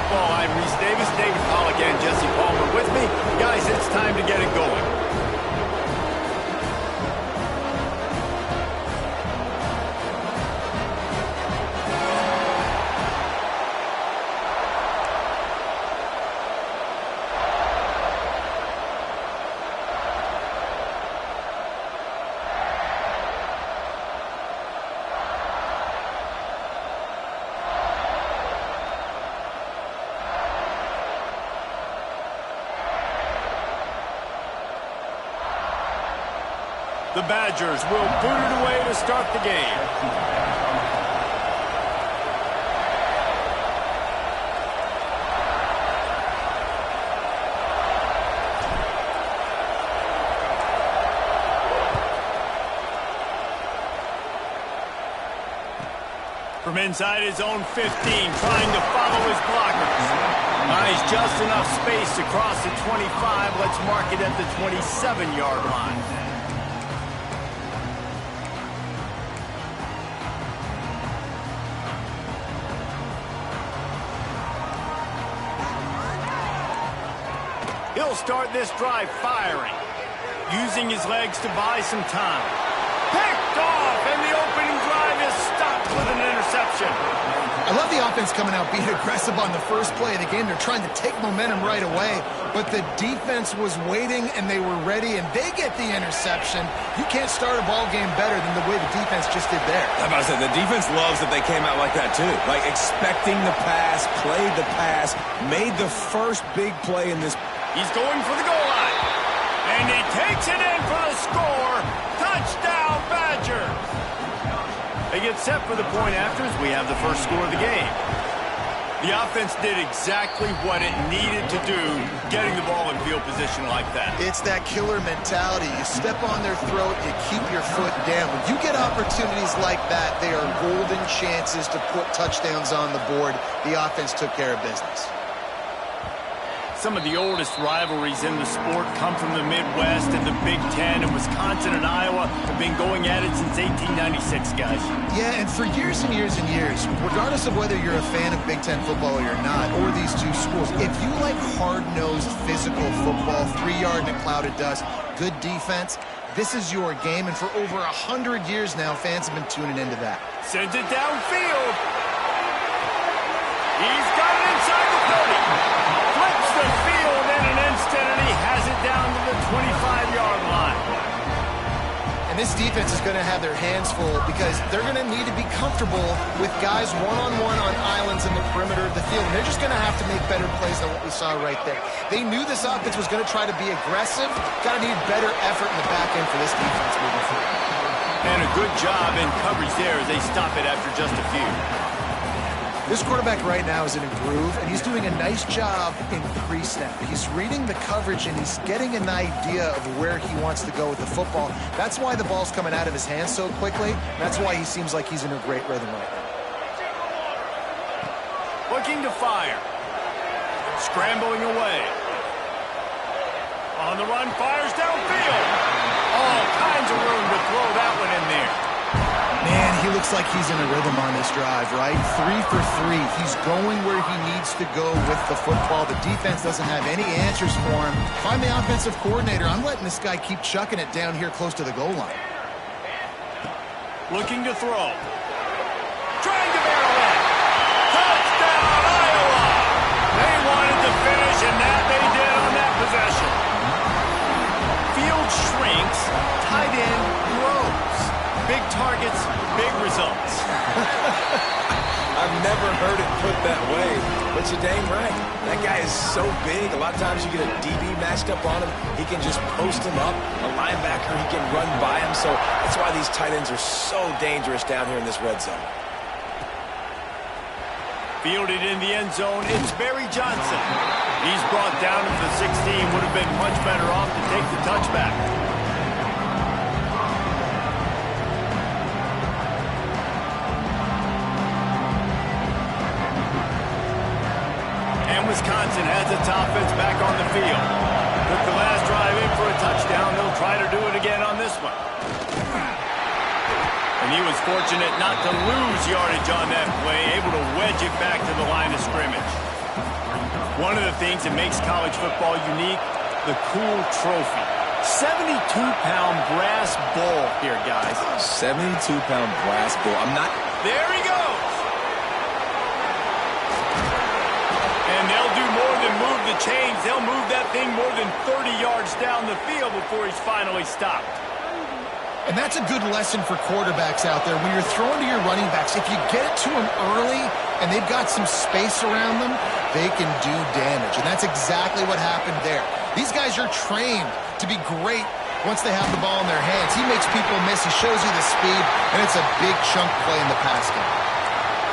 football. I'm Reese Davis, David Pollock, and Jesse Palmer with me. Guys, it's time to get it going. The Badgers will boot it away to start the game. From inside his own 15, trying to follow his blockers. Nice, just enough space to cross the 25. Let's mark it at the 27-yard line. He'll start this drive firing, using his legs to buy some time. Picked off, and the opening drive is stopped with an interception. I love the offense coming out being aggressive on the first play of the game. They're trying to take momentum right away, but the defense was waiting, and they were ready, and they get the interception. You can't start a ball game better than the way the defense just did there. I'm about to say, the defense loves that they came out like that, too. Like, expecting the pass, played the pass, made the first big play in this. He's going for the goal line, and he takes it in for the score. Touchdown, Badgers. They get set for the point after as we have the first score of the game. The offense did exactly what it needed to do, getting the ball in field position like that. It's that killer mentality. You step on their throat, you keep your foot down. When you get opportunities like that, they are golden chances to put touchdowns on the board. The offense took care of business. Some of the oldest rivalries in the sport come from the Midwest and the Big Ten, and Wisconsin and Iowa have been going at it since 1896, guys. Yeah, and for years and years and years, regardless of whether you're a fan of Big Ten football or you're not, or these two schools, if you like hard-nosed physical football, 3-yard in a cloud of dust, good defense, this is your game, and for over 100 years now, fans have been tuning into that. Sends it downfield. He's got it inside the 30. Flips the field in an instant, and he has it down to the 25-yard line. And this defense is going to have their hands full because they're going to need to be comfortable with guys one-on-one on islands in the perimeter of the field. And they're just going to have to make better plays than what we saw right there. They knew this offense was going to try to be aggressive. Got to need better effort in the back end for this defense moving forward. And a good job in coverage there as they stop it after just a few. This quarterback right now is in a groove, and he's doing a nice job in pre-snap. He's reading the coverage, and he's getting an idea of where he wants to go with the football. That's why the ball's coming out of his hands so quickly. That's why he seems like he's in a great rhythm right now. Looking to fire. Scrambling away. On the run, fires downfield. All kinds of room to throw that one in there. Man, he looks like he's in a rhythm on this drive, right? 3 for 3. He's going where he needs to go with the football. The defense doesn't have any answers for him. If I'm the offensive coordinator, I'm letting this guy keep chucking it down here close to the goal line. Looking to throw. Trying to barrel in. Touchdown, Iowa! They wanted to finish, and that they did on that possession. Field shrinks, tight end grows. Big targets, big results. I've never heard it put that way, but you're dang right. That guy is so big. A lot of times you get a DB matched up on him. He can just post him up. A linebacker, he can run by him. So that's why these tight ends are so dangerous down here in this red zone. Fielded in the end zone, it's Barry Johnson. He's brought down to the 16. Would have been much better off to take the touchback. Wisconsin has its offense back on the field. Took the last drive in for a touchdown. They'll try to do it again on this one. And he was fortunate not to lose yardage on that play, able to wedge it back to the line of scrimmage. things that makes college football unique, the cool trophy. 72-pound brass bull here, guys. 72-pound brass bull. There he goes. And they'll do more than move the chains. They'll move that thing more than 30 yards down the field before he's finally stopped. And that's a good lesson for quarterbacks out there. When you're throwing to your running backs, if you get it to them early and they've got some space around them, they can do damage. And that's exactly what happened there. These guys are trained to be great once they have the ball in their hands. He makes people miss. He shows you the speed, and it's a big chunk play in the pass game.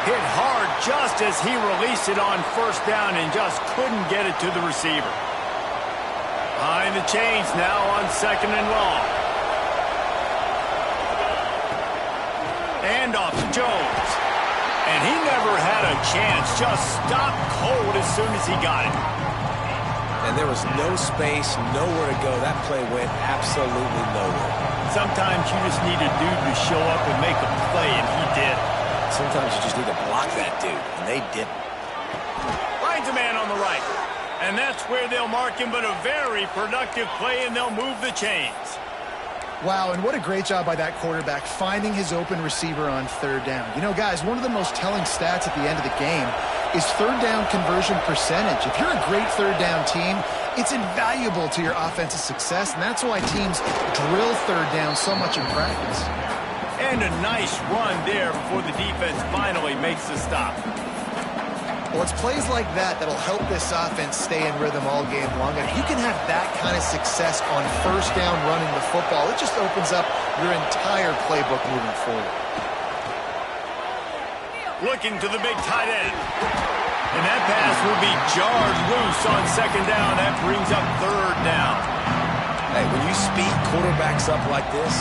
Hit hard just as he released it on first down and just couldn't get it to the receiver. Behind the chains now on 2nd and long. Handoff to Jones. And he never had a chance. Just stopped cold as soon as he got it. And there was no space, nowhere to go. That play went absolutely nowhere. Sometimes you just need a dude to show up and make a play, and he did. Sometimes you just need to block that dude, and they didn't. Finds a man on the right. And that's where they'll mark him, but a very productive play, and they'll move the chains. Wow, and what a great job by that quarterback finding his open receiver on 3rd down. You know, guys, one of the most telling stats at the end of the game is 3rd down conversion percentage. If you're a great 3rd down team, it's invaluable to your offensive success, and that's why teams drill 3rd down so much in practice. And a nice run there before the defense finally makes the stop. Well, it's plays like that that'll help this offense stay in rhythm all game long. And if you can have that kind of success on 1st down running the football, it just opens up your entire playbook moving forward. Looking to the big tight end. And that pass will be jarred loose on 2nd down. That brings up 3rd down. Hey, when you speed quarterbacks up like this,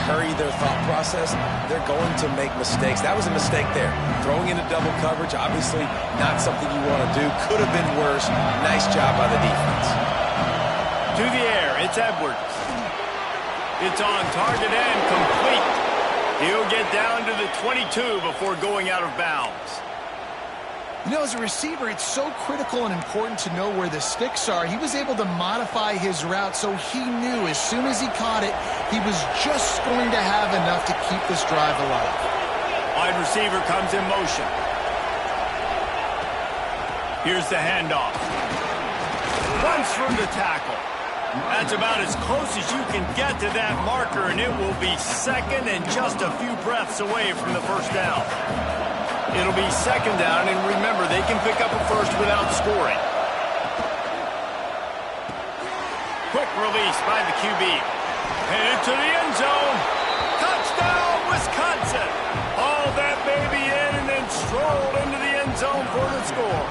hurry their thought process, they're going to make mistakes. That was a mistake there. Throwing into double coverage, obviously not something you want to do. Could have been worse. Nice job by the defense. To the air, it's Edwards. It's on target and complete. He'll get down to the 22 before going out of bounds. You know, as a receiver, it's so critical and important to know where the sticks are. He was able to modify his route so he knew as soon as he caught it, he was just going to have enough to keep this drive alive. Wide receiver comes in motion. Here's the handoff. Runs from the tackle. That's about as close as you can get to that marker, and it will be 2nd and just a few breaths away from the 1st down. It'll be 2nd down, and remember, they can pick up a first without scoring. Quick release by the QB. Headed to the end zone. Touchdown, Wisconsin. Hauled that baby in and then strolled into the end zone for the score.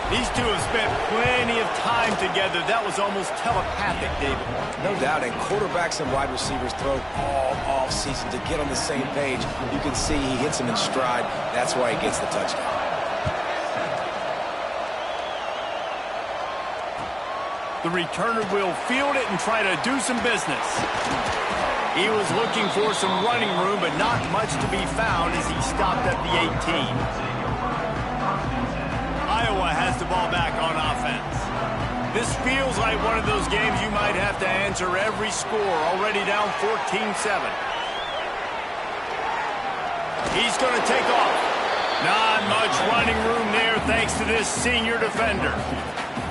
These two have spent plenty of time together. That was almost telepathic, David. No doubt, and quarterbacks and wide receivers throw all off-season to get on the same page. You can see he hits him in stride. That's why he gets the touchdown. The returner will field it and try to do some business. He was looking for some running room, but not much to be found as he stopped at the 18. Iowa has the ball back on offense. This feels like one of those games you might have to answer every score. Already down 14-7. He's going to take off. Not much running room there thanks to this senior defender.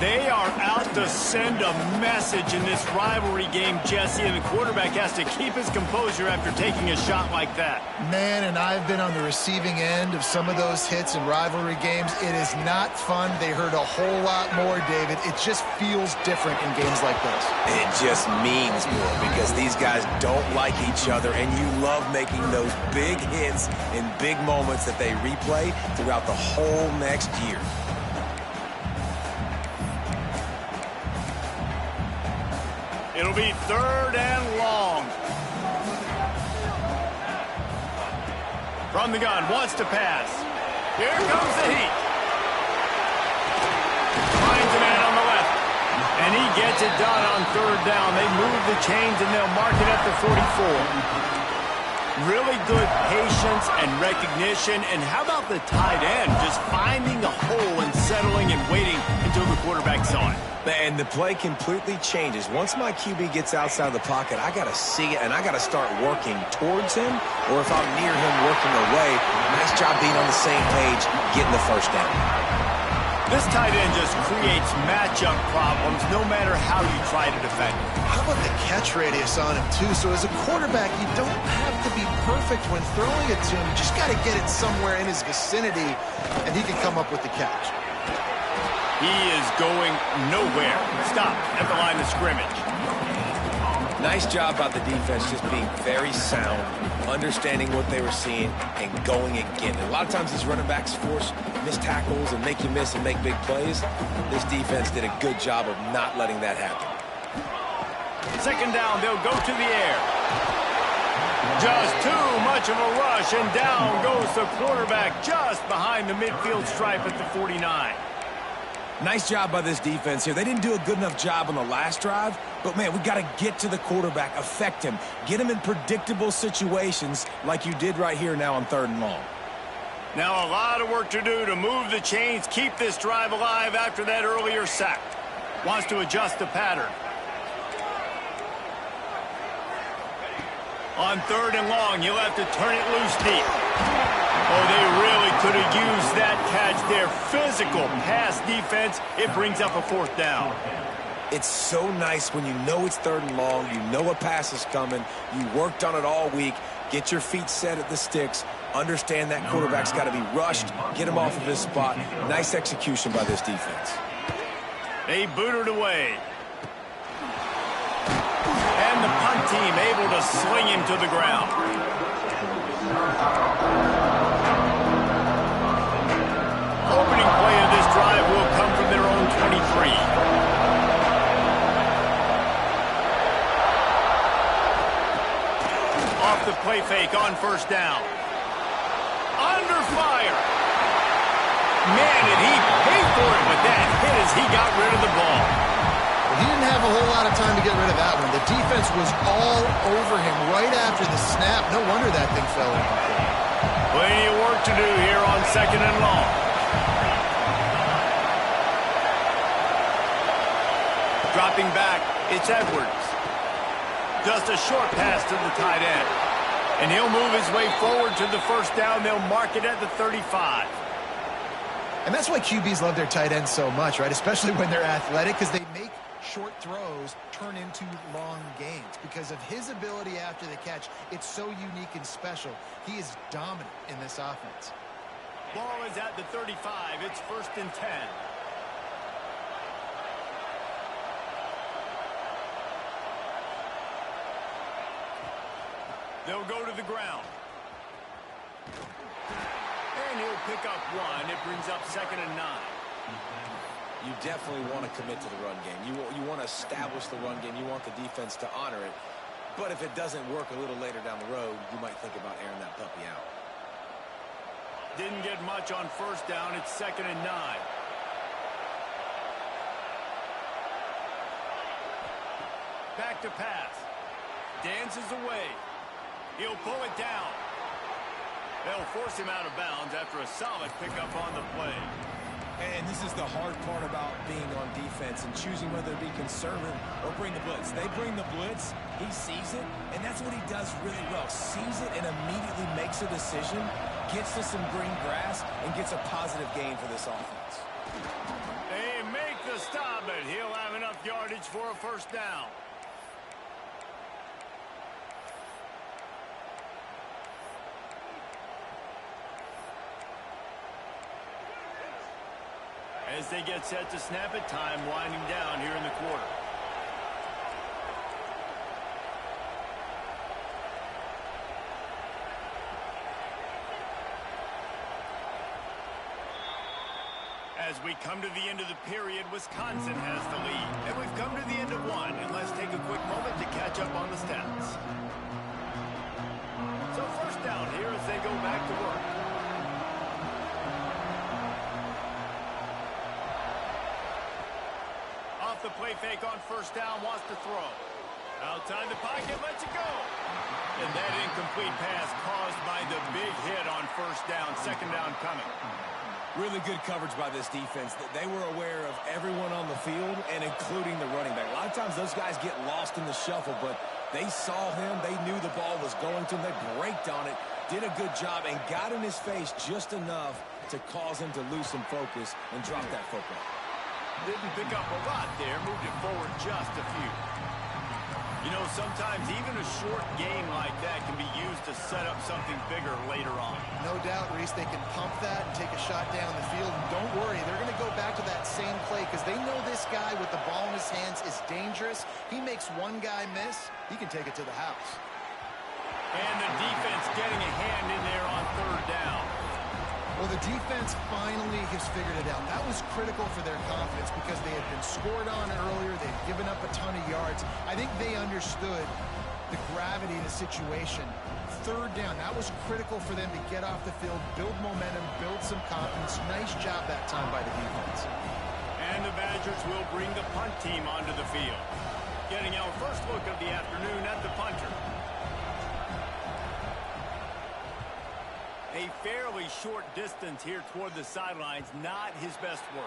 They are out to send a message in this rivalry game, Jesse, and the quarterback has to keep his composure after taking a shot like that. Man, and I've been on the receiving end of some of those hits in rivalry games. It is not fun. They hurt a whole lot more, David. It just feels different in games like this. It just means more because these guys don't like each other, and you love making those big hits in big moments that they replay throughout the whole next year. It'll be 3rd and long. From the gun, wants to pass. Here comes the heat. Finds a man on the left. And he gets it done on 3rd down. They move the chains and they'll mark it at the 44. Really good patience and recognition. And how about the tight end just finding the hole and settling and waiting quarterback saw it. And the play completely changes. Once my QB gets outside the pocket, I got to see it, and I got to start working towards him, or if I'm near him working away. Nice job being on the same page, getting the first down. This tight end just creates matchup problems no matter how you try to defend it. How about the catch radius on him, too? So as a quarterback, you don't have to be perfect when throwing it to him. You just got to get it somewhere in his vicinity, and he can come up with the catch. He is going nowhere. Stop at the line of scrimmage. Nice job by the defense just being very sound, understanding what they were seeing, and going again. And a lot of times these running backs force missed tackles and make you miss and make big plays. This defense did a good job of not letting that happen. Second down, they'll go to the air. Just too much of a rush, and down goes the quarterback just behind the midfield stripe at the 49. Nice job by this defense here. They didn't do a good enough job on the last drive, but, man, we got to get to the quarterback, affect him, get him in predictable situations like you did right here now on 3rd and long. Now a lot of work to do to move the chains, keep this drive alive after that earlier sack. Wants to adjust the pattern. On 3rd and long, you'll have to turn it loose deep. Oh, they really could have used that catch there. Physical pass defense. It brings up a 4th down. It's so nice when you know it's 3rd and long, you know a pass is coming, you worked on it all week, get your feet set at the sticks, understand that quarterback's got to be rushed, get him off of his spot. Nice execution by this defense. They booted away. And the punt team able to sling him to the ground. Opening play of this drive will come from their own 23. Off the play fake on 1st down. Under fire. Man, did he pay for it with that hit as he got rid of the ball. He didn't have a whole lot of time to get rid of that one. The defense was all over him right after the snap. No wonder that thing fell in. Plenty of work to do here on 2nd and long. Dropping back, it's Edwards. Just a short pass to the tight end. And he'll move his way forward to the 1st down. They'll mark it at the 35. And that's why QBs love their tight ends so much, right? Especially when they're athletic, because they make short throws turn into long gains. Because of his ability after the catch, it's so unique and special. He is dominant in this offense. Ball is at the 35. It's 1st and 10. They'll go to the ground. And he'll pick up 1. It brings up 2nd and 9. You definitely want to commit to the run game. You want to establish the run game. You want the defense to honor it. But if it doesn't work a little later down the road, you might think about airing that puppy out. Didn't get much on 1st down. It's 2nd and 9. Back to pass. Dances away. He'll pull it down. They'll force him out of bounds after a solid pickup on the play. And this is the hard part about being on defense and choosing whether to be conservative or bring the blitz. They bring the blitz, he sees it, and that's what he does really well. Sees it and immediately makes a decision, gets to some green grass, and gets a positive gain for this offense. They make the stop, but he'll have enough yardage for a 1st down. As they get set to snap it, time winding down here in the quarter. As we come to the end of the period, Wisconsin has the lead. And we've come to the end of 1, and let's take a quick moment to catch up on the stats. So 1st down here as they go back to work. The play fake on 1st down, wants to throw. Outside the pocket, lets it go. And that incomplete pass caused by the big hit on 1st down. 2nd down coming. Really good coverage by this defense. They were aware of everyone on the field and including the running back. A lot of times those guys get lost in the shuffle, but they saw him. They knew the ball was going to him. They braked on it, did a good job, and got in his face just enough to cause him to lose some focus and drop that football. Didn't pick up a lot there. Moved it forward just a few. You know, sometimes even a short game like that can be used to set up something bigger later on. No doubt, Reese, they can pump that and take a shot down the field. And don't worry, they're going to go back to that same play because they know this guy with the ball in his hands is dangerous. He makes one guy miss, he can take it to the house. And the defense getting a hand in there on third down. Well, the defense finally has figured it out. That was critical for their confidence because they had been scored on earlier. They'd given up a ton of yards. I think they understood the gravity of the situation. Third down, that was critical for them to get off the field, build momentum, build some confidence. Nice job that time by the defense. And the Badgers will bring the punt team onto the field. Getting our first look of the afternoon at the punter. A fairly short distance here toward the sidelines, not his best work.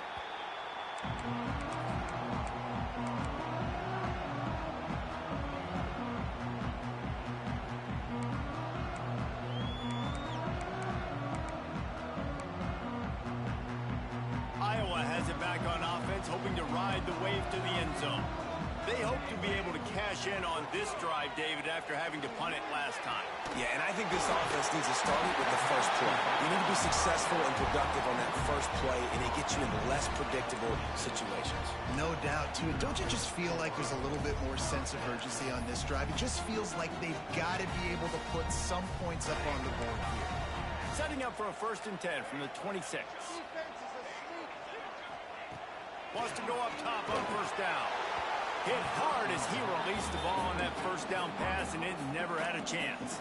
Iowa has it back on offense, hoping to ride the wave to the end zone. They hope to be able to cash in on this drive, David, after having to punt it last time. Yeah, and I think this offense needs to start it with the first play. You need to be successful and productive on that first play, and it gets you in less predictable situations. No doubt, too. And don't you just feel like there's a little bit more sense of urgency on this drive? It just feels like they've got to be able to put some points up on the board here. Setting up for a 1st and 10 from the 26. Wants to go up top on first down. Hit hard as he released the ball on that first down pass, and it never had a chance.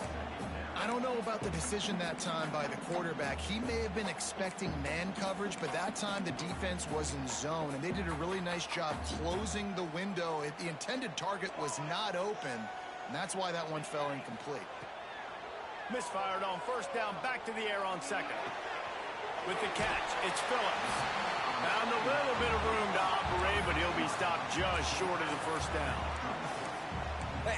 I don't know about the decision that time by the quarterback. He may have been expecting man coverage, but that time the defense was in zone, and they did a really nice job closing the window. The intended target was not open, and that's why that one fell incomplete. Misfired on first down, back to the air on second. With the catch, it's Phillips. Found a little bit of room to operate, but he'll be stopped just short of the first down.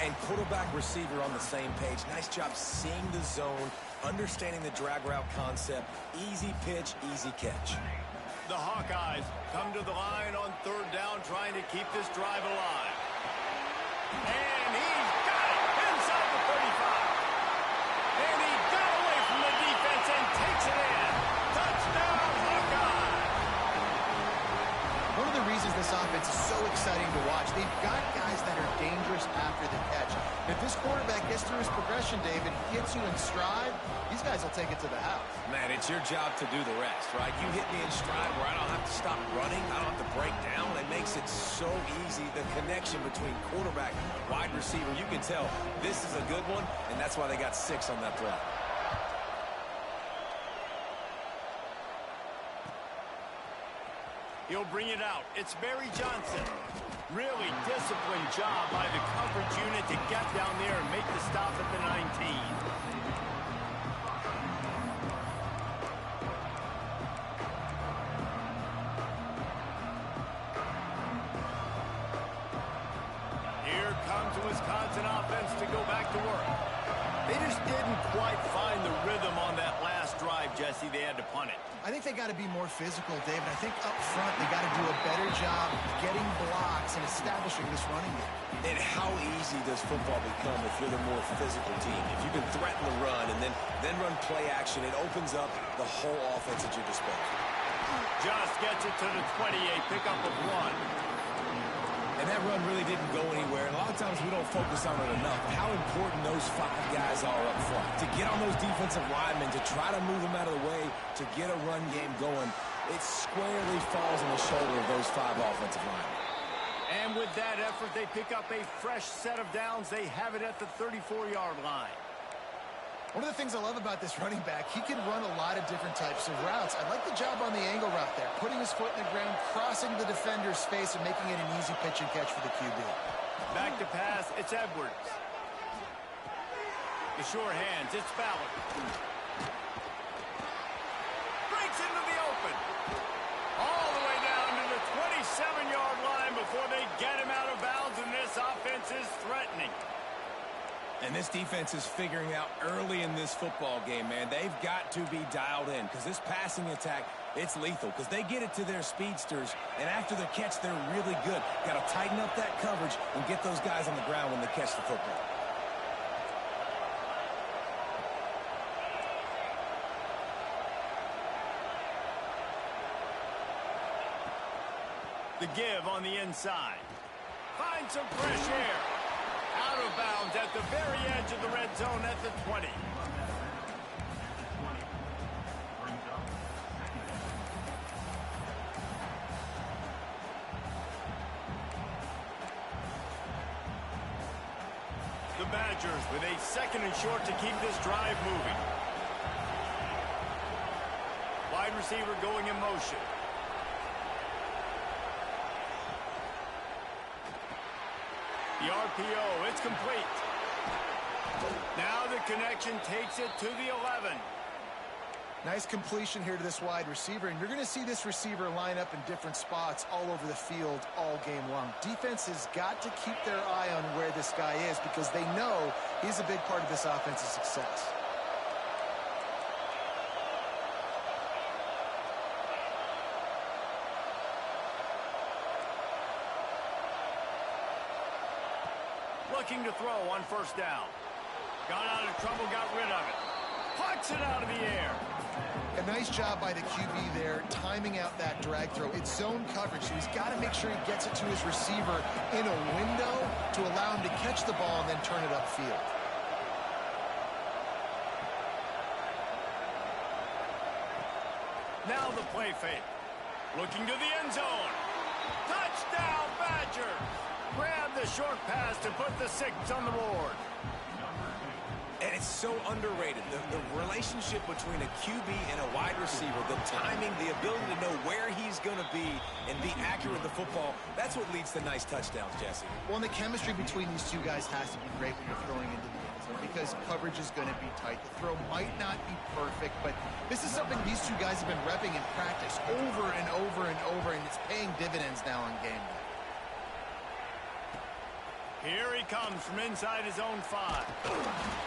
And quarterback receiver on the same page. Nice job seeing the zone, understanding the drag route concept. Easy pitch, easy catch. The Hawkeyes come to the line on third down, trying to keep this drive alive. And he's got it inside the 35. And he got away from the defense and takes it in. Touchdown, Hawkeye! One of the reasons this offense is so exciting to watch, they've got guys that are dangerous after the catch. If this quarterback gets through his progression, David, gets you in stride, these guys will take it to the house. Man, it's your job to do the rest, right? You hit me in stride where I don't have to stop running. I don't have to break down. It makes it so easy. The connection between quarterback and wide receiver, you can tell this is a good one, and that's why they got 6 on that play. He'll bring it out. It's Barry Johnson. Really disciplined job by the coverage unit to get down there and make the stop at the 19. Here comes the Wisconsin offense to go back to work. They just didn't quite find the rhythm on that last drive, Jesse. They had to punt it. I think they got to be more physical, David. I think up front they got to do a better job getting blocks and establishing this running game. And how easy does football become if you're the more physical team? If you can threaten the run and then run play action, it opens up the whole offense at your disposal. Just gets it to the 28, pick up of 1. And that run really didn't go anywhere. And a lot of times we don't focus on it enough. How important those 5 guys are up front. To get on those defensive linemen, to try to move them out of the way, to get a run game going, it squarely falls on the shoulder of those 5 offensive linemen. And with that effort, they pick up a fresh set of downs. They have it at the 34-yard line. One of the things I love about this running back, he can run a lot of different types of routes. I like the job on the angle route there, putting his foot in the ground, crossing the defender's face, and making it an easy pitch and catch for the QB. Back to pass, it's Edwards. The sure hands, it's Ballard. Breaks into the open. before they get him out of bounds, and this offense is threatening. And this defense is figuring out early in this football game, man. They've got to be dialed in because this passing attack, it's lethal because they get it to their speedsters, and after the catch, they're really good. Got to tighten up that coverage and get those guys on the ground when they catch the football. The give on the inside. Find some fresh air. Out of bounds at the very edge of the red zone at the 20. The Badgers with a 2nd and short to keep this drive moving. Wide receiver going in motion. The RPO, it's complete. Now the connection takes it to the 11. Nice completion here to this wide receiver, and you're going to see this receiver line up in different spots all over the field all game long. Defense has got to keep their eye on where this guy is because they know he's a big part of this offense's success. Looking to throw on 1st down. Got out of trouble, got rid of it. Pucks it out of the air. A nice job by the QB there, timing out that drag throw. It's zone coverage, so he's got to make sure he gets it to his receiver in a window to allow him to catch the ball and then turn it upfield. Now the play fake. Looking to the end zone. Touchdown, Badgers! Grab the short pass to put the 6 on the board. And it's so underrated. The relationship between a QB and a wide receiver, the timing, the ability to know where he's going to be and be accurate with the football, that's what leads to nice touchdowns, Jesse. Well, and the chemistry between these two guys has to be great when you're throwing into the end zone because coverage is going to be tight. The throw might not be perfect, but this is something these two guys have been repping in practice over and over and over, and it's paying dividends now on game day. Here he comes from inside his own 5.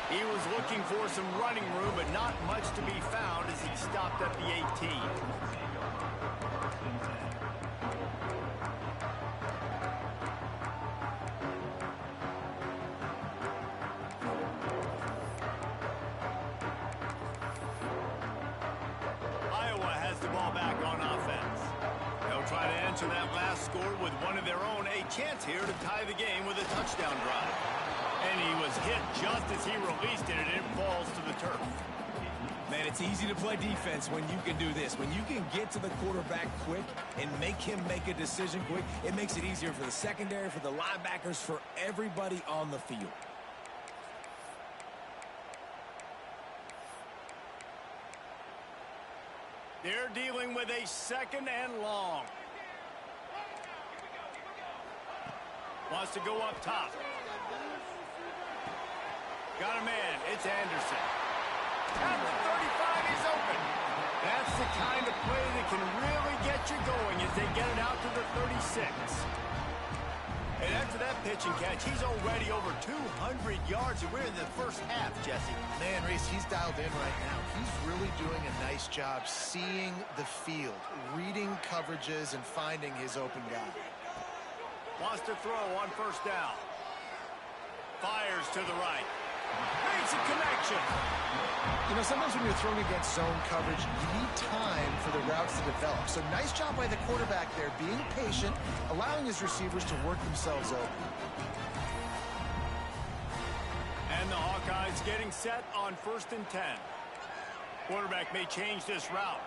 He was looking for some running room, but not much to be found as he stopped at the 18. Iowa has the ball back on offense. They'll try to answer that last score with one of their own. A chance here to tie the game with a touchdown drive. And he was hit just as he released it, and it falls to the turf. Man, it's easy to play defense when you can do this. When you can get to the quarterback quick and make him make a decision quick, it makes it easier for the secondary, for the linebackers, for everybody on the field. They're dealing with a 2nd and long. Wants to go up top. Got a man. It's Anderson. At the 35, he's open. That's the kind of play that can really get you going as they get it out to the 36. And after that pitch and catch, he's already over 200 yards, and we're in the first half, Jesse. Man, Reese, he's dialed in right now. He's really doing a nice job seeing the field, reading coverages, and finding his open guy. Wants to throw on 1st down. Fires to the right. Makes a connection. You know, sometimes when you're throwing against zone coverage, you need time for the routes to develop. So nice job by the quarterback there, being patient, allowing his receivers to work themselves open. And the Hawkeyes getting set on 1st and 10. Quarterback may change this route.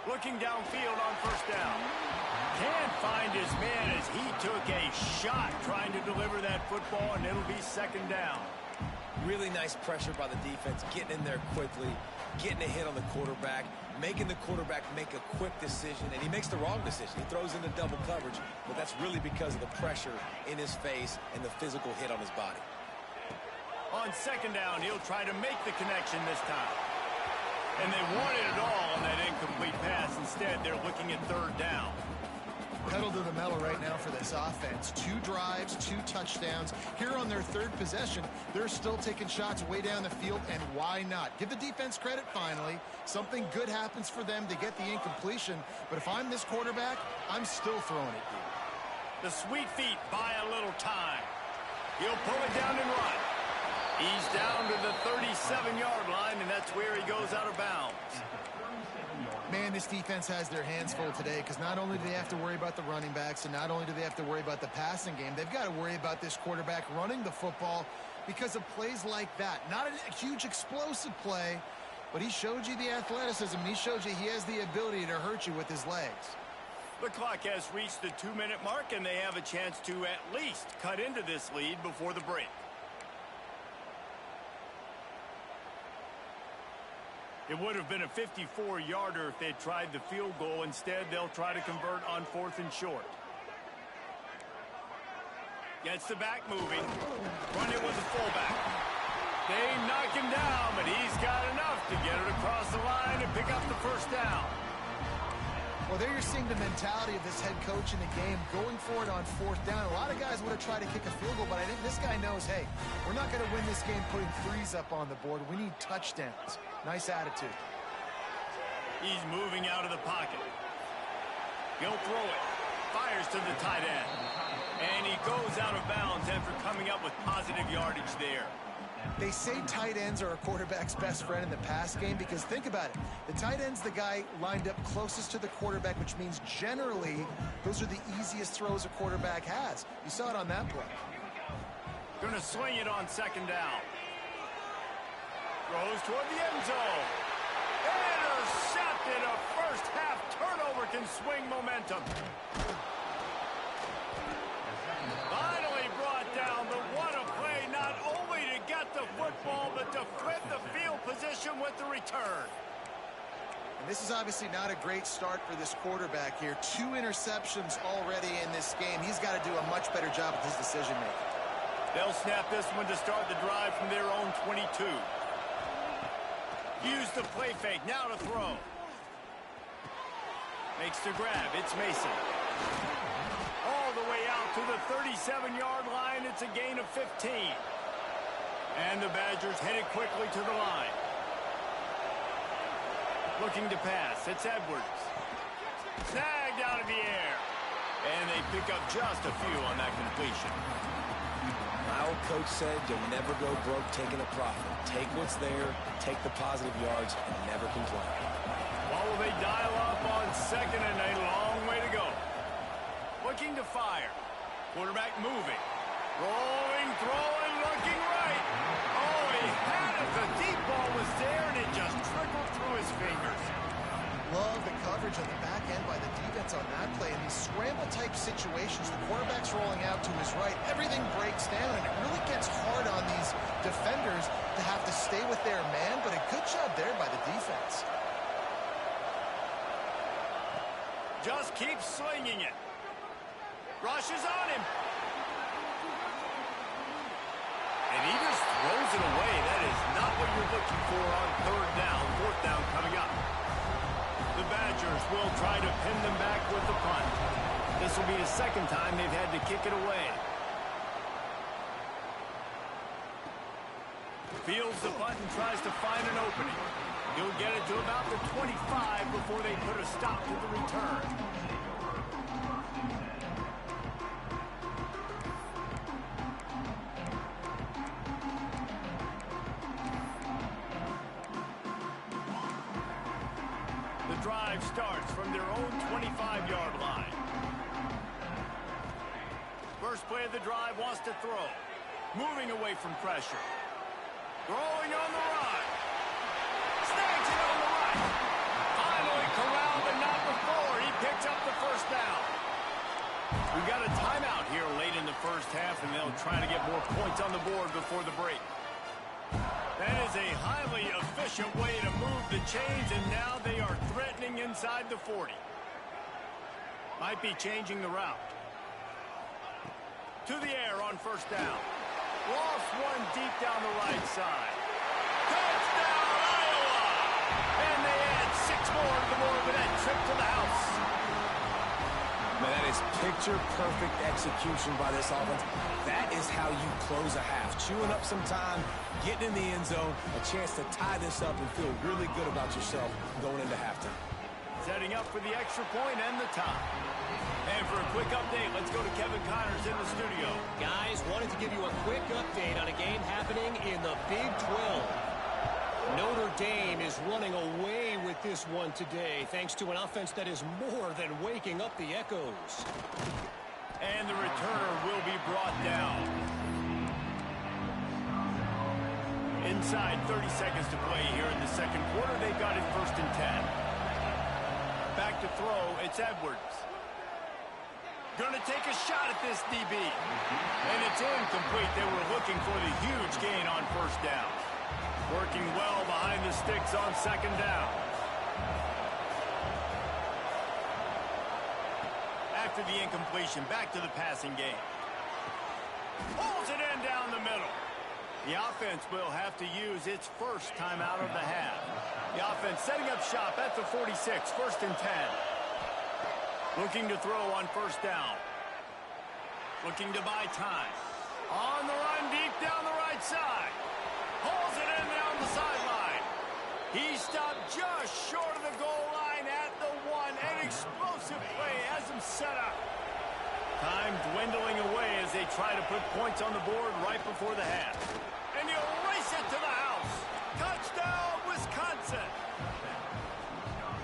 Looking downfield on 1st down. Can't find his man as he took a shot trying to deliver that football, and it'll be 2nd down. Really nice pressure by the defense, getting in there quickly, getting a hit on the quarterback, making the quarterback make a quick decision, and he makes the wrong decision. He throws into double coverage, but that's really because of the pressure in his face and the physical hit on his body. On 2nd down, he'll try to make the connection this time. And they wanted it all on that incomplete pass. Instead, they're looking at 3rd down. pedal to the metal right now for this offense. 2 drives, 2 touchdowns. Here on their 3rd possession, they're still taking shots way down the field, and why not? Give the defense credit finally. Something good happens for them to get the incompletion, but if I'm this quarterback, I'm still throwing it deep. The sweet feet buy a little time. He'll pull it down and run. He's down to the 37-yard line, and that's where he goes out of bounds. Man, this defense has their hands full today because not only do they have to worry about the running backs and not only do they have to worry about the passing game, they've got to worry about this quarterback running the football because of plays like that. Not a huge explosive play, but he showed you the athleticism. He showed you he has the ability to hurt you with his legs. The clock has reached the 2-minute mark, and they have a chance to at least cut into this lead before the break. It would have been a 54-yarder if they'd tried the field goal. Instead, they'll try to convert on 4th and short. Gets the back moving. Running with the fullback. They knock him down, but he's got enough to get it across the line and pick up the first down. Well, there you're seeing the mentality of this head coach in the game, going for it on 4th down. A lot of guys would have tried to kick a field goal, but I think this guy knows, hey, we're not going to win this game putting 3s up on the board. We need touchdowns. Nice attitude. He's moving out of the pocket. He'll throw it. Fires to the tight end. And he goes out of bounds after coming up with positive yardage there. They say tight ends are a quarterback's best friend in the pass game because think about it. The tight end's the guy lined up closest to the quarterback, which means generally those are the easiest throws a quarterback has. You saw it on that play. Going to swing it on 2nd down. Throws toward the end zone. Intercepted. A first half turnover can swing momentum. Finally brought down, but what a play, not only to get the football, but to flip the field position with the return. And this is obviously not a great start for this quarterback here. 2 interceptions already in this game. He's got to do a much better job with his decision-making. They'll snap this one to start the drive from their own 22. Use the play fake, now to throw. Makes the grab, it's Mason. All the way out to the 37-yard line, it's a gain of 15. And the Badgers headed quickly to the line. Looking to pass, it's Edwards. Snagged out of the air. And they pick up just a few on that completion. My old coach said you'll never go broke taking a profit. Take what's there, take the positive yards, and never complain. What will they dial up on 2nd and a long way to go? Looking to fire. Quarterback moving. Rolling, throwing, looking right. Oh, he had it. The deep ball was there, and it just trickled through his fingers. Love the coverage on the back end by the defense on that play. In these scramble-type situations, the quarterback's rolling out to his right. Everything breaks down, and it really gets hard on these defenders to have to stay with their man, but a good job there by the defense. Just keeps swinging it. Rushes on him. And he just throws it away. That is not what you're looking for on 3rd down. 4th down coming up. The Badgers will try to pin them back with the punt. This will be the 2nd time they've had to kick it away. Fields the punt and tries to find an opening. He'll get it to about the 25 before they put a stop to the return. Drive starts from their own 25-yard line. First play of the drive wants to throw. Moving away from pressure. Throwing on the run. Snags it on the right. Finally corralled, but not before. He picks up the first down. We've got a timeout here late in the first half, and they'll try to get more points on the board before the break. That is a highly efficient way to move the chains, and now they are threatening inside the 40. Might be changing the route. To the air on 1st down. Lost one deep down the right side. Touchdown, Iowa! And they add 6 more to the board with that trip to the house. Man, that is picture-perfect execution by this offense. That is how you close a half. Chewing up some time, getting in the end zone, a chance to tie this up and feel really good about yourself going into halftime. Setting up for the extra point and the tie. And for a quick update, let's go to Kevin Connors in the studio. Guys, wanted to give you a quick update on a game happening in the Big 12. Notre Dame is running away with this one today, thanks to an offense that is more than waking up the echoes. And the returner will be brought down. Inside 30 seconds to play here in the second quarter. They've got it 1st and 10. Back to throw, it's Edwards. Gonna take a shot at this DB. And it's incomplete. They were looking for the huge gain on 1st down. Working well behind the sticks on 2nd down. After the incompletion, back to the passing game. Pulls it in down the middle. The offense will have to use its first timeout of the half. The offense setting up shop at the 46, 1st and 10. Looking to throw on 1st down. Looking to buy time. On the run deep down the right side. Pulls it in down the sideline. He stopped just short of the goal line at the 1. An explosive play has him set up. Time dwindling away as they try to put points on the board right before the half. And he'll race it to the house. Touchdown, Wisconsin.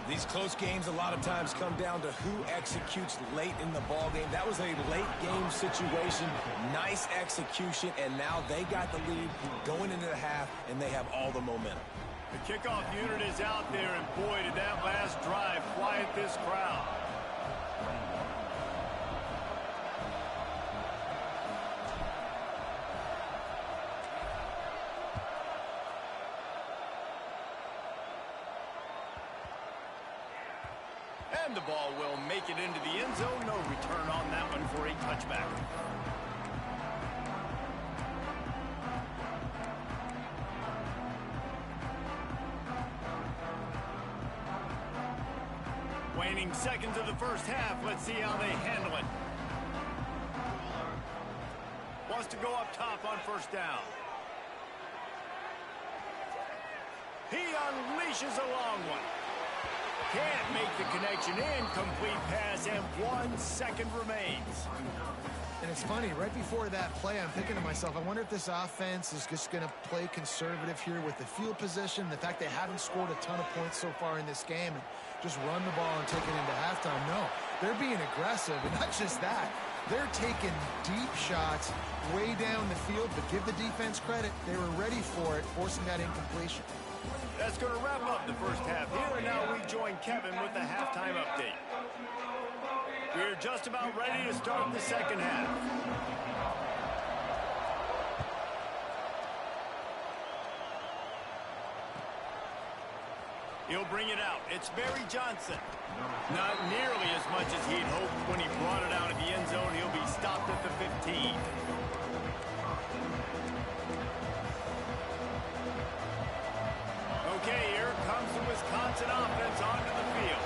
These close games a lot of times come down to who executes late in the ball game. That was a late game situation. Nice execution, and now they got the lead going into the half, and they have all the momentum. The kickoff unit is out there, and boy, did that last drive quiet this crowd. And the ball will make it into the end zone. No return on that one for a touchback. Waning seconds of the first half. Let's see how they handle it. Wants to go up top on 1st down. He unleashes a long one. Can't make the connection. Incomplete pass, and 1 second remains. And it's funny, right before that play, I'm thinking to myself, I wonder if this offense is just going to play conservative here with the field position, the fact they haven't scored a ton of points so far in this game, and just run the ball and take it into halftime. No, they're being aggressive, and not just that. They're taking deep shots way down the field, but give the defense credit. They were ready for it, forcing that incompletion. That's going to wrap up the first half here, and now we join Kevin with the halftime update. We're just about ready to start the second half. He'll bring it out. It's Barry Johnson. Not nearly as much as he'd hoped when he brought it out of the end zone. He'll be stopped at the 15. Okay, here comes the Wisconsin offense onto the field.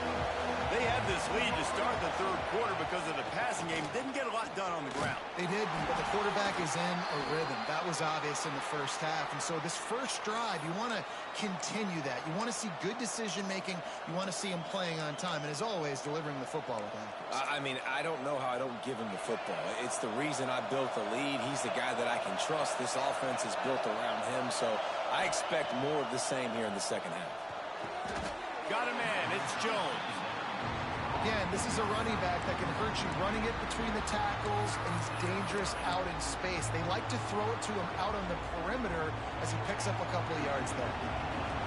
They had this lead to start the third quarter because of the passing game. Didn't get a lot done on the ground. They did, but the quarterback is in a rhythm. That was obvious in the first half. And so this first drive, you want to continue that. You want to see good decision-making. You want to see him playing on time. And as always, delivering the football with accuracy. I mean, I don't know how I don't give him the football. It's the reason I built the lead. He's the guy that I can trust. This offense is built around him. So I expect more of the same here in the second half. Got a man. It's Jones. Again, this is a running back that can hurt you running it between the tackles, and he's dangerous out in space. They like to throw it to him out on the perimeter as he picks up a couple of yards there.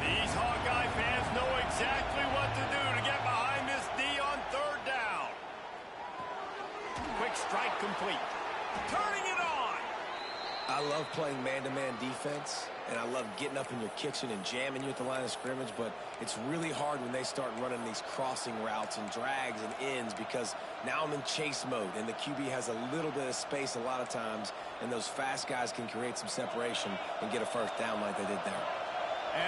These Hawkeye fans know exactly what to do to get behind this D on 3rd down. Quick strike complete. Turning it on. I love playing man-to-man defense, and I love getting up in your kitchen and jamming you at the line of scrimmage, but it's really hard when they start running these crossing routes and drags and ends because now I'm in chase mode, and the QB has a little bit of space a lot of times, and those fast guys can create some separation and get a 1st down like they did there.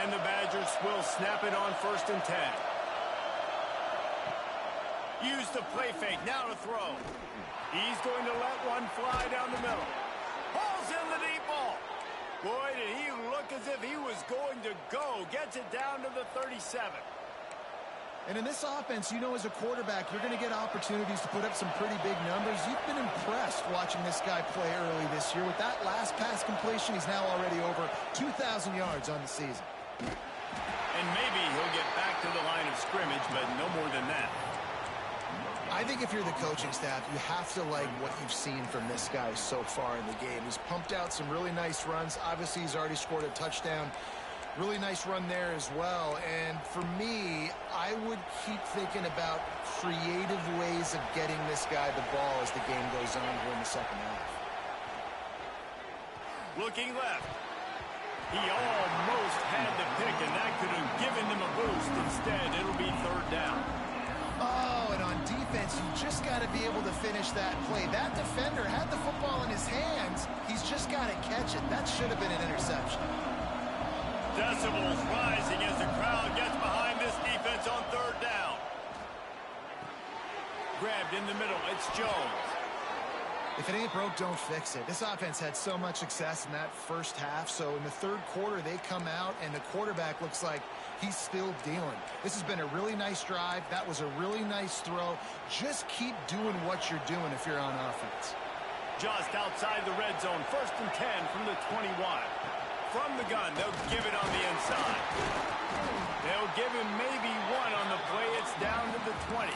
And the Badgers will snap it on 1st and 10. Use the play fake. Now to throw. He's going to let one fly down the middle. Pulls in the deep ball. Boy, did he look as if he was going to go. Gets it down to the 37. And in this offense, you know, as a quarterback, you're going to get opportunities to put up some pretty big numbers. You've been impressed watching this guy play early this year. With that last pass completion, he's now already over 2,000 yards on the season. And maybe he'll get back to the line of scrimmage, but no more than that. I think if you're the coaching staff, you have to like what you've seen from this guy so far in the game. He's pumped out some really nice runs. Obviously, he's already scored a touchdown. Really nice run there as well. And for me, I would keep thinking about creative ways of getting this guy the ball as the game goes on here in the second half. Looking left. He almost had the pick, and that could have given them a boost. Instead, it'll be third down. Oh, and on defense, you just got to be able to finish that play. That defender had the football in his hands. He's just got to catch it. That should have been an interception. Decibels rising as the crowd gets behind this defense on third down. Grabbed in the middle. It's Jones. If it ain't broke, don't fix it. This offense had so much success in that first half, so in the third quarter, they come out, and the quarterback looks like he's still dealing. This has been a really nice drive. That was a really nice throw. Just keep doing what you're doing if you're on offense. Just outside the red zone. 1st and 10 from the 21. From the gun, they'll give it on the inside. They'll give him maybe one on the play. It's down to the 20.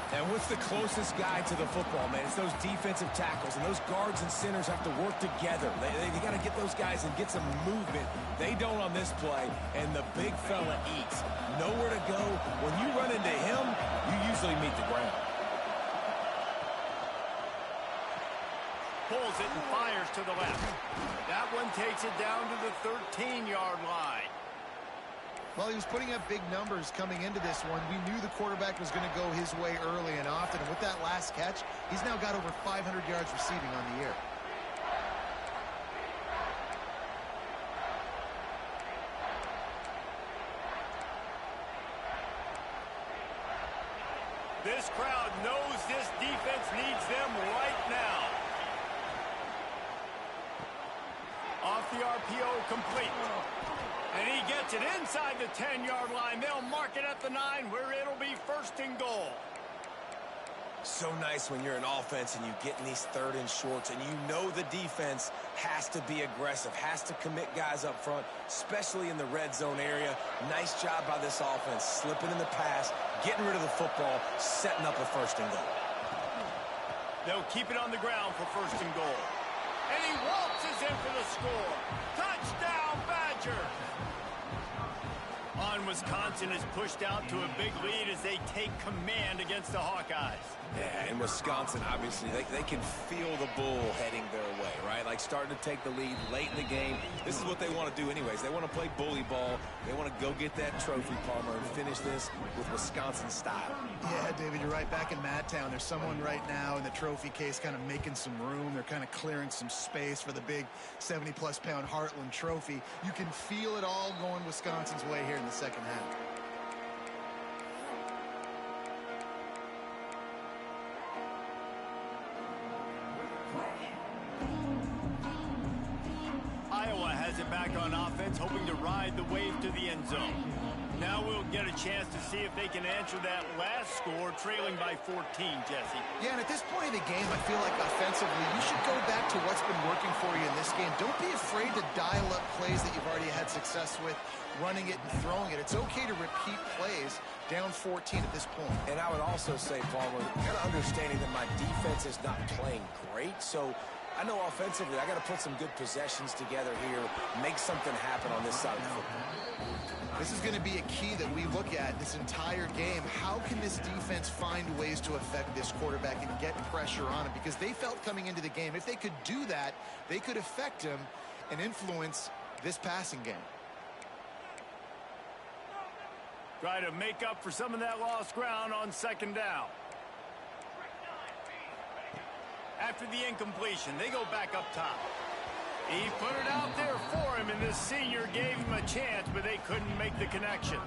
And what's the closest guy to the football, man? It's those defensive tackles, and those guards and centers have to work together. They got to get those guys and get some movement. They don't on this play, and the big fella eats. Nowhere to go. When you run into him, you usually meet the ground. Pulls it and fires to the left. That one takes it down to the 13-yard line. Well, he was putting up big numbers coming into this one. We knew the quarterback was going to go his way early and often. And with that last catch, he's now got over 500 yards receiving on the year. This crowd knows this defense needs them right now. Off the RPO, complete. And he gets it inside the 10-yard line. They'll mark it at the 9, where it'll be 1st and goal. So nice when you're an offense and you get in these 3rd and shorts, and you know the defense has to be aggressive, has to commit guys up front, especially in the red zone area. Nice job by this offense, slipping in the pass, getting rid of the football, setting up a 1st and goal. They'll keep it on the ground for 1st and goal. And he waltzes in for the score. Touchdown, Badgers! On Wisconsin is pushed out to a big lead as they take command against the Hawkeyes. Yeah, in Wisconsin, obviously, they can feel the bull heading their way, right? Like starting to take the lead late in the game. This is what they want to do anyways. They want to play bully ball. They want to go get that trophy, Palmer, and finish this with Wisconsin style. Yeah, David, you're right. Back in Madtown, there's someone right now in the trophy case kind of making some room. They're kind of clearing some space for the big 70-plus pound Heartland trophy. You can feel it all going Wisconsin's way here in the second half. Iowa has it back on offense, hoping to ride the wave to the end zone. Now we'll get a chance to see if they can answer that last score, trailing by 14, Jesse. Yeah, and at this point in the game, I feel like offensively, you should go back to what's been working for you in this game. Don't be afraid to dial up plays that you've already had success with, running it and throwing it. It's okay to repeat plays down 14 at this point. And I would also say, Palmer, kind of understanding that my defense is not playing great, so I know offensively I got to put some good possessions together here, make something happen on this side of the football. This is going to be a key that we look at this entire game. How can this defense find ways to affect this quarterback and get pressure on him? Because they felt coming into the game, if they could do that, they could affect him and influence this passing game. Try to make up for some of that lost ground on 2nd down. After the incompletion, they go back up top. He put it out there for him, and this senior gave him a chance, but they couldn't make the connection.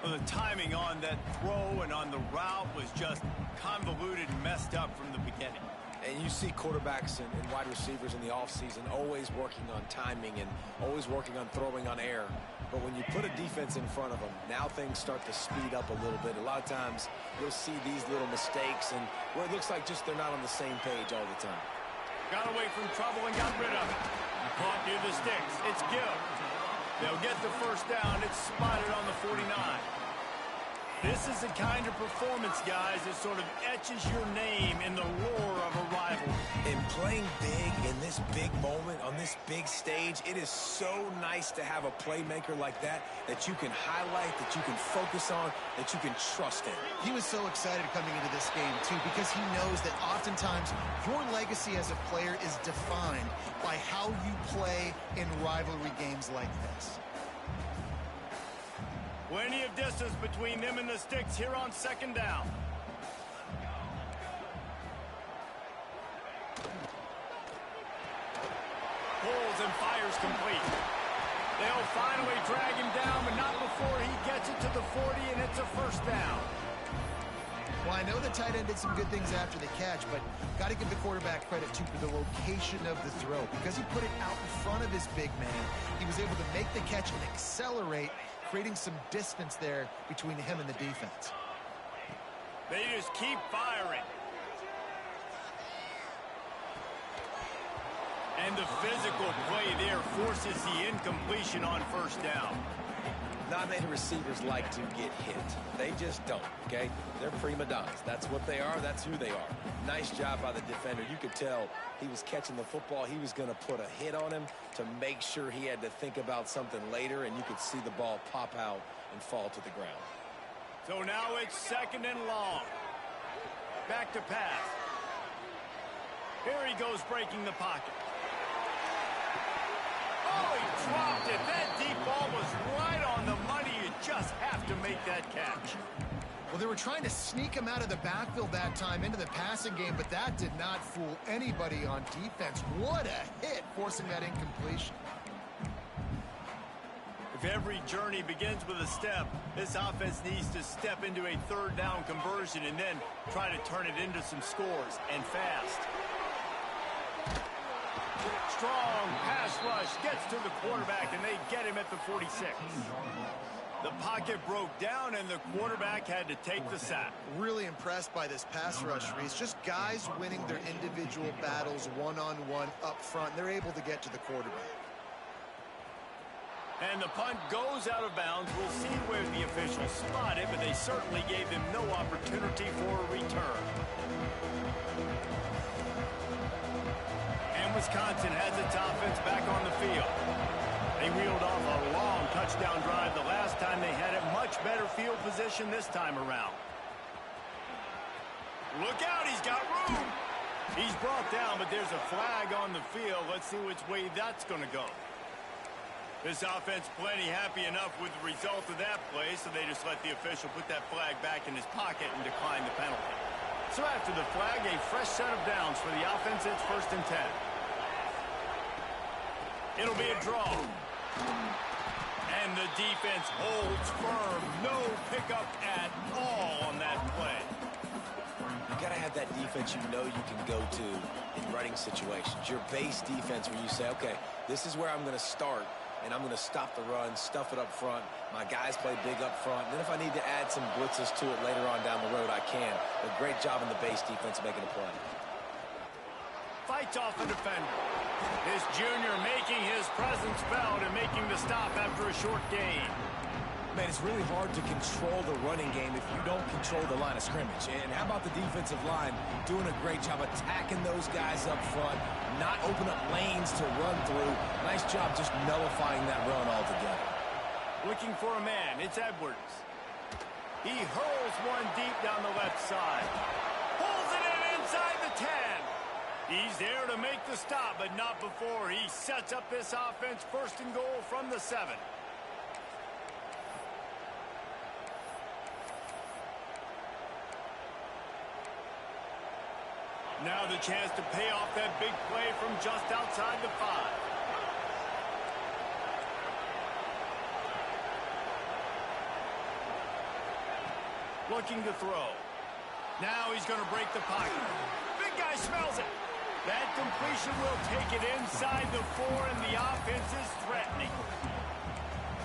Well, the timing on that throw and on the route was just convoluted and messed up from the beginning. And you see quarterbacks and wide receivers in the offseason always working on timing and always working on throwing on air. But when you put a defense in front of them, now things start to speed up a little bit. A lot of times you'll see these little mistakes and where it looks like just they're not on the same page all the time. Got away from trouble and got rid of it. Caught near the sticks. It's Gill. They'll get the first down. It's spotted on the 49. This is the kind of performance, guys, that sort of etches your name in the roar of a rival. And playing big in this big moment, on this big stage, it is so nice to have a playmaker like that you can highlight, that you can focus on, that you can trust in. He was so excited coming into this game, too, because he knows that oftentimes your legacy as a player is defined by how you play in rivalry games like this. Plenty of distance between them and the sticks here on second down. Pulls and fires complete. They'll finally drag him down, but not before he gets it to the 40, and it's a first down. Well, I know the tight end did some good things after the catch, but got to give the quarterback credit, too, for the location of the throw. Because he put it out in front of his big man, he was able to make the catch and accelerate, creating some distance there between him and the defense. They just keep firing. And the physical play there forces the incompletion on first down. Not many receivers like to get hit. They just don't, okay? They're prima donnas. That's what they are. That's who they are. Nice job by the defender. You could tell he was catching the football. He was going to put a hit on him to make sure he had to think about something later, and you could see the ball pop out and fall to the ground. So now it's second and long. Back to pass. Here he goes breaking the pocket. Oh, he dropped it. That deep ball was right on the money. You just have to make that catch. Well, they were trying to sneak him out of the backfield that time into the passing game, but that did not fool anybody on defense. What a hit, forcing that incompletion. If every journey begins with a step, this offense needs to step into a third down conversion and then try to turn it into some scores, and fast. Strong pass rush gets to the quarterback, and they get him at the 46. The pocket broke down, and the quarterback had to take the sack. Really impressed by this pass rush, Reese. Just guys winning their individual battles one-on-one up front. They're able to get to the quarterback. And the punt goes out of bounds. We'll see where the officials spot it, but they certainly gave them no opportunity for a return. And Wisconsin has its offense back on the field. They reeled off a long touchdown drive the last time they had it. Much better field position this time around. Look out, he's got room. He's brought down, but there's a flag on the field. Let's see which way that's going to go. This offense plenty happy enough with the result of that play, so they just let the official put that flag back in his pocket and decline the penalty. So after the flag, a fresh set of downs for the offense. It's 1st and 10. It'll be a draw. And the defense holds firm. No pickup at all on that play. You got to have that defense you know you can go to in running situations. Your base defense where you say, okay, this is where I'm going to start, and I'm going to stop the run, stuff it up front. My guys play big up front. And then if I need to add some blitzes to it later on down the road, I can. But great job in the base defense making a play. Fights off a defender. This junior making his presence felt and making the stop after a short gain. Man, it's really hard to control the running game if you don't control the line of scrimmage. And how about the defensive line doing a great job attacking those guys up front, not open up lanes to run through. Nice job just nullifying that run altogether. Looking for a man. It's Edwards. He hurls one deep down the left side. Pulls it in inside the 10. He's there to make the stop, but not before he sets up this offense. 1st and goal from the 7. Now the chance to pay off that big play from just outside the 5. looking to throw. Now he's going to break the pocket. Big guy smells it. That completion will take it inside the 4, and the offense is threatening.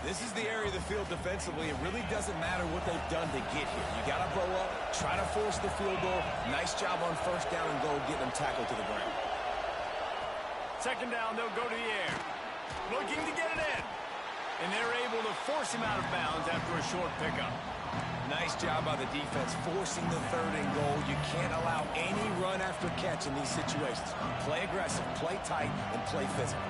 This is the area of the field defensively. It really doesn't matter what they've done to get here. You got to blow up, try to force the field goal. Nice job on first down and goal, getting them tackled to the ground. Second down, they'll go to the air. Looking to get it in. And they're able to force him out of bounds after a short pickup. Nice job by the defense forcing the 3rd and goal. You can't allow any run after catch in these situations. Play aggressive, play tight, and play physical.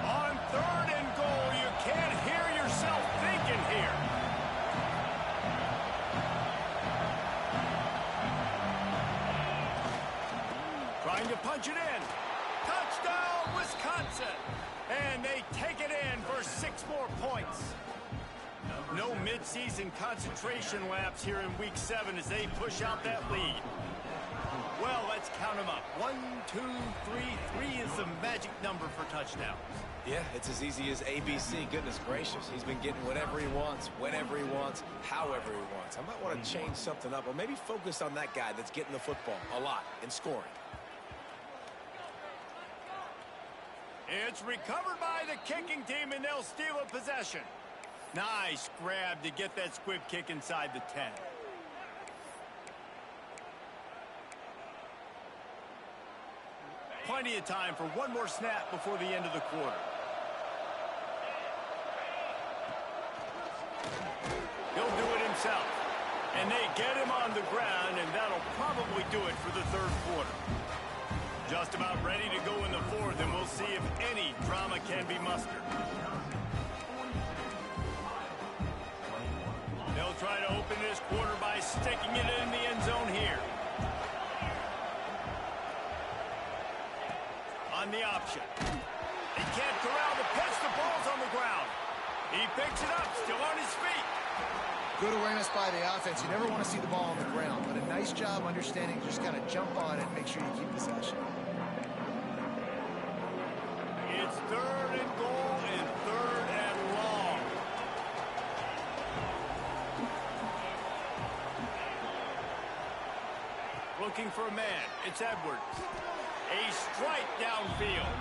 On 3rd and goal, you can't hear yourself thinking here. Trying to punch it in. Touchdown, Wisconsin! And they take it in for 6 more points. No midseason concentration laps here in Week 7 as they push out that lead. Well, let's count them up. 1, 2, 3. 3 is the magic number for touchdowns. Yeah, it's as easy as ABC. Goodness gracious. He's been getting whatever he wants, whenever he wants, however he wants. I might want to change something up or maybe focus on that guy that's getting the football a lot and scoring. It's recovered by the kicking team, and they'll steal a possession. Nice grab to get that squib kick inside the 10. Plenty of time for one more snap before the end of the quarter. He'll do it himself. And they get him on the ground, and that'll probably do it for the 3rd quarter. Just about ready to go in the 4th, and we'll see if any drama can be mustered. They'll try to open this quarter by sticking it in the end zone here. On the option. He can't corral the pitch. The ball's on the ground. He picks it up, still on his feet. Good awareness by the offense. You never want to see the ball on the ground, but a nice job understanding just kind of jump on it and make sure you keep possession. It's 3rd and goal and 3rd and long. Looking for a man. It's Edwards. A strike downfield.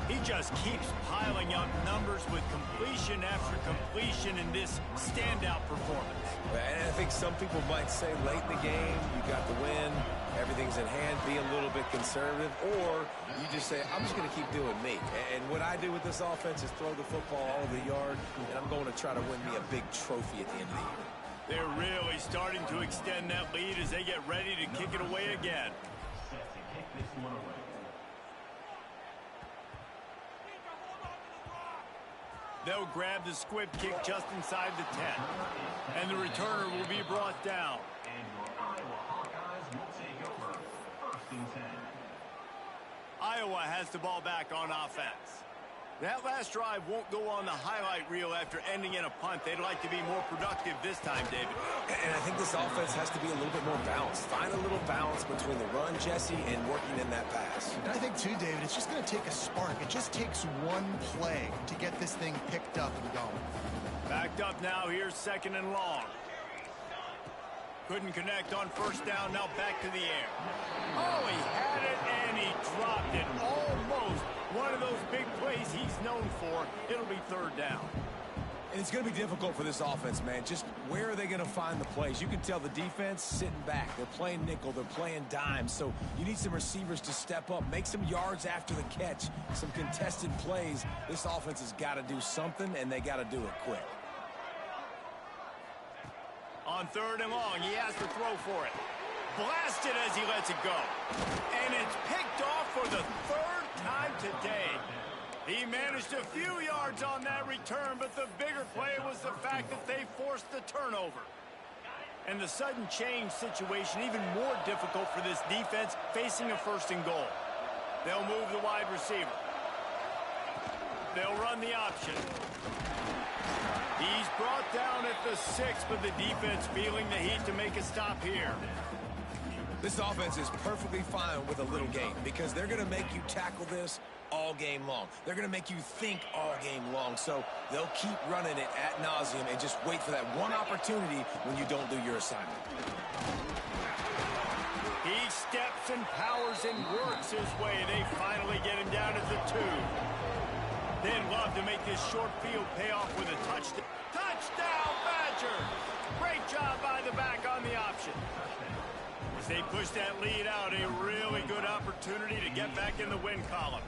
He just keeps piling up numbers with completion after completion in this standout performance. And I think some people might say late in the game, you got the win, everything's in hand, be a little bit conservative, or you just say, I'm just going to keep doing me. And what I do with this offense is throw the football all over the yard, and I'm going to try to win me a big trophy at the end of the year. They're really starting to extend that lead as they get ready to kick it away again. They'll grab the squib kick just inside the 10. And the returner will be brought down. Iowa has the ball back on offense. That last drive won't go on the highlight reel after ending in a punt. They'd like to be more productive this time, David. And I think this offense has to be a little bit more balanced. Find a little balance between the run, Jesse, and working in that pass. And I think, too, David, it's just going to take a spark. It just takes one play to get this thing picked up and going. Backed up now. Here's 2nd and long. Couldn't connect on first down. Now back to the air. Oh, he had it, and he dropped it. Almost one of those big plays he's known for. It'll be 3rd down. And it's going to be difficult for this offense, man. Just where are they going to find the plays? You can tell the defense sitting back. They're playing nickel. They're playing dime. So you need some receivers to step up, make some yards after the catch, some contested plays. This offense has got to do something, and they got to do it quick. On 3rd and long, he has to throw for it. Blasted as he lets it go. And it's picked off for the 3rd time today. He managed a few yards on that return, but the bigger play was the fact that they forced the turnover. And the sudden change situation even more difficult for this defense facing a 1st and goal. They'll move the wide receiver. They'll run the option. He's brought down at the 6, but the defense feeling the heat to make a stop here. This offense is perfectly fine with a little game because they're going to make you tackle this all game long. They're going to make you think all game long. So they'll keep running it ad nauseum and just wait for that one opportunity when you don't do your assignment. He steps and powers and works his way. They finally get him down at the 2. They'd love to make this short field pay off with a touchdown. Touchdown, Badgers! Great job by the back on the option. As they push that lead out, a really good opportunity to get back in the win column.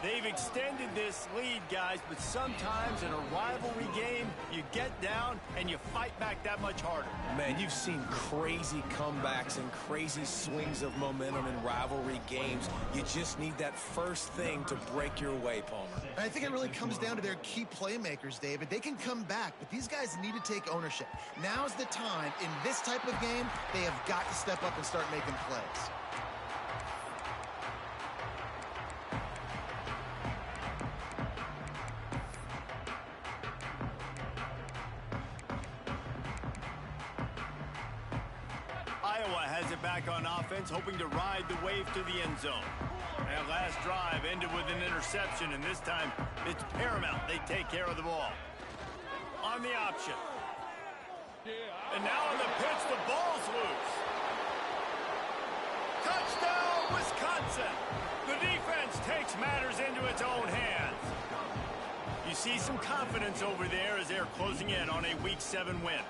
They've extended this lead, guys, but sometimes in a rivalry game, you get down and you fight back that much harder. Man, you've seen crazy comebacks and crazy swings of momentum in rivalry games. You just need that first thing to break your way, Palmer. And I think it really comes down to their key playmakers, David. They can come back, but these guys need to take ownership. Now's the time. In this type of game, they have got to step up and start making plays. Iowa has it back on offense, hoping to ride the wave to the end zone. That last drive ended with an interception, and this time it's paramount they take care of the ball. On the option. And now on the pitch, the ball's loose. Touchdown, Wisconsin! The defense takes matters into its own hands. You see some confidence over there as they're closing in on a Week 7 win.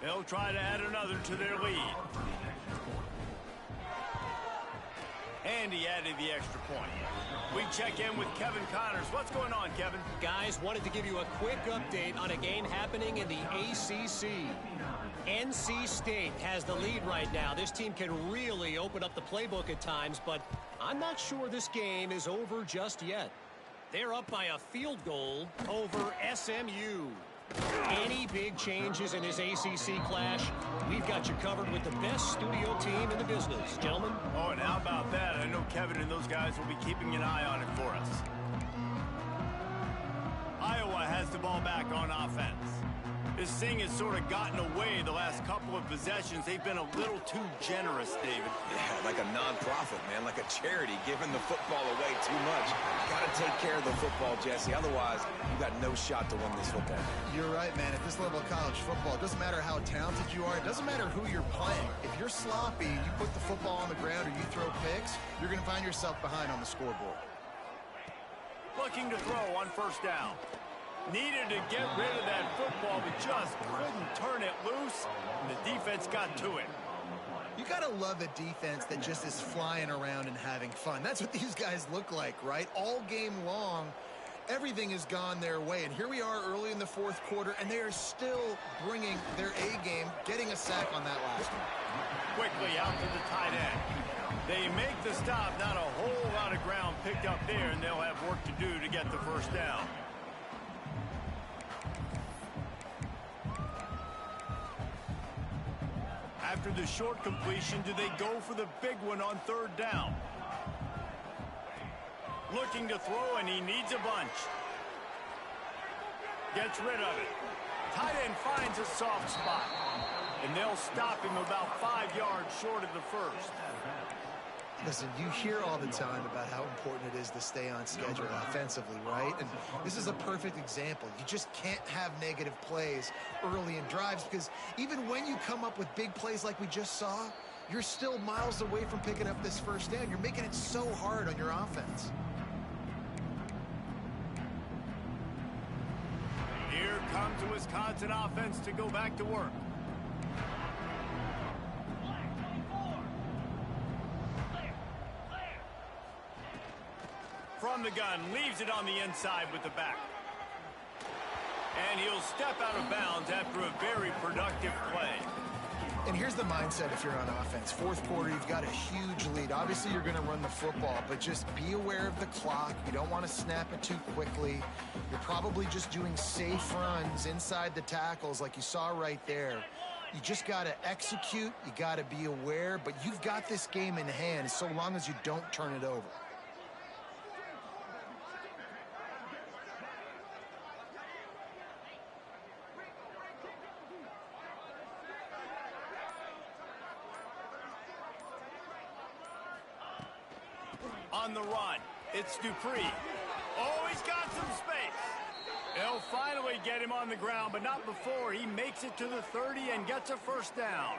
They'll try to add another to their lead. And he added the extra point. We check in with Kevin Connors. What's going on, Kevin? Guys, wanted to give you a quick update on a game happening in the ACC. NC State has the lead right now. This team can really open up the playbook at times, but I'm not sure this game is over just yet. They're up by a field goal over SMU. Any big changes in this ACC clash, we've got you covered with the best studio team in the business. Gentlemen? Oh, and how about that? I know Kevin and those guys will be keeping an eye on it for us. Iowa has the ball back on offense. This thing has sort of gotten away the last couple of possessions.Ey've been a little too generous, David. Yeah, like a non-profit, man, like a charity, giving the football away too much. You got to take care of the football, Jesse. Otherwise, you got no shot to win this football game. You're right, man. At this level of college football, it doesn't matter how talented you are. It doesn't matter who you're playing. If you're sloppy, you put the football on the ground or you throw picks, you're going to find yourself behind on the scoreboard. Looking to throw on first down. Needed to get rid of that football, but just couldn't turn it loose, and the defense got to it. You got to love a defense that just is flying around and having fun. That's what these guys look like, right? All game long, everything has gone their way. And here we are early in the fourth quarter, and they are still bringing their A game, getting a sack on that last one. Quickly out to the tight end. They make the stop, not a whole lot of ground picked up there, and they'll have work to do to get the first down. After the short completion, do they go for the big one on third down? Looking to throw, and he needs a bunch. Gets rid of it. Tight end finds a soft spot. And they'll stop him about 5 yards short of the first. Listen, you hear all the time about how important it is to stay on schedule offensively, right? And this is a perfect example. You just can't have negative plays early in drives because even when you come up with big plays like we just saw, you're still miles away from picking up this first down. You're making it so hard on your offense. Here comes the Wisconsin offense to go back to work. From the gun, leaves it on the inside with the back. And he'll step out of bounds after a very productive play. And here's the mindset if you're on offense. Fourth quarter, you've got a huge lead. Obviously, you're going to run the football, but just be aware of the clock. You don't want to snap it too quickly. You're probably just doing safe runs inside the tackles like you saw right there. You just got to execute. You got to be aware, but you've got this game in hand so long as you don't turn it over. On the run, it's Dupree. Oh, he's got some space. They'll finally get him on the ground, but not before he makes it to the 30 and gets a first down.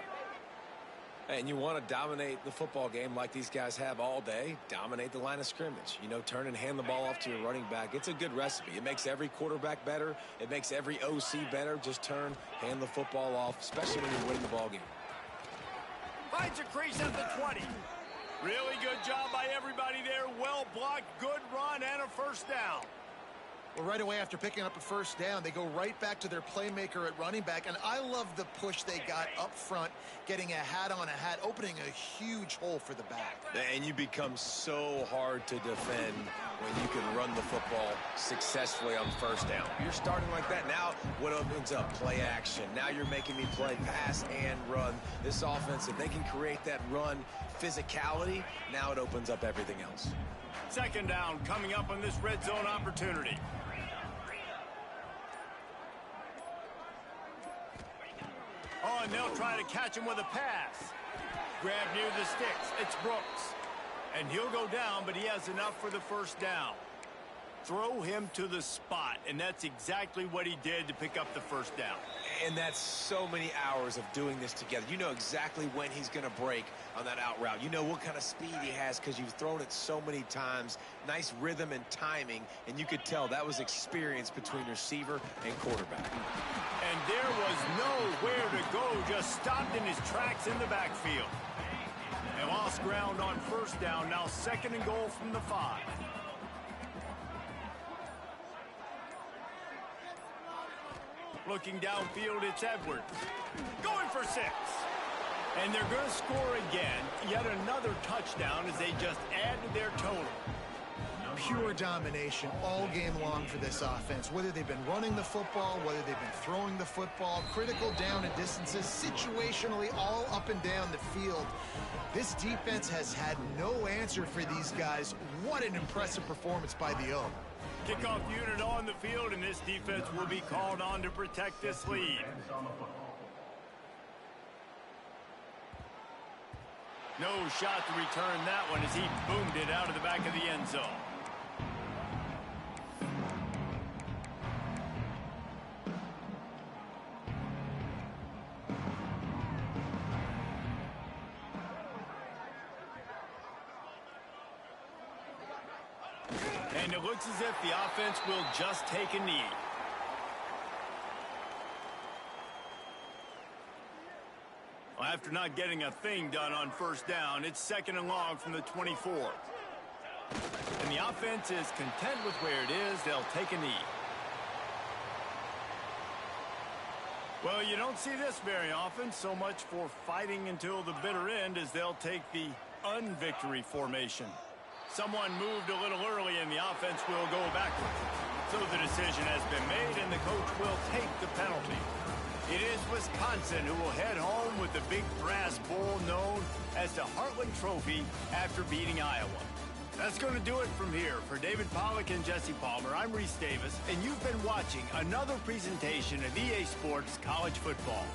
And you want to dominate the football game like these guys have all day, dominate the line of scrimmage. You know, turn and hand the ball off to your running back. It's a good recipe. It makes every quarterback better. It makes every OC better. Just turn, hand the football off, especially when you're winning the ball game. Finds a crease at the 20. Really good job by everybody there. Well blocked, good run, and a first down. Well, right away after picking up a first down, they go right back to their playmaker at running back. And I love the push they got up front, getting a hat on a hat, opening a huge hole for the back. And you become so hard to defend when you can run the football successfully on first down. You're starting like that. Now what opens up? Play action. Now you're making me play pass and run. This offense, if they can create that run physicality, now it opens up everything else. Second down coming up on this red zone opportunity. Oh, and they'll try to catch him with a pass. Grab near the sticks. It's Brooks. And he'll go down, but he has enough for the first down. Throw him to the spot, and that's exactly what he did to pick up the first down. And that's so many hours of doing this together. You know exactly when he's going to break on that out route. You know what kind of speed he has because you've thrown it so many times. Nice rhythm and timing, and you could tell that was experience between receiver and quarterback. And there was nowhere to go, just stopped in his tracks in the backfield. They lost ground on first down, now second and goal from the 5. Looking downfield, it's Edwards. Going for 6. And they're going to score again. Yet another touchdown as they just add to their total. Pure domination all game long for this offense. Whether they've been running the football, whether they've been throwing the football, critical down and distances, situationally all up and down the field. This defense has had no answer for these guys. What an impressive performance by the O. Kickoff unit on the field, and this defense will be called on to protect this lead. No shot to return that one as he boomed it out of the back of the end zone. And it looks as if the offense will just take a knee. Well, after not getting a thing done on first down, it's second and long from the 24. And the offense is content with where it is. They'll take a knee. Well, you don't see this very often. So much for fighting until the bitter end as they'll take the unvictory formation. Someone moved a little early and the offense will go backwards. So the decision has been made and the coach will take the penalty. It is Wisconsin who will head home with the big brass bowl known as the Heartland Trophy after beating Iowa. That's going to do it from here. For David Pollack and Jesse Palmer, I'm Reese Davis, and you've been watching another presentation of EA Sports College Football.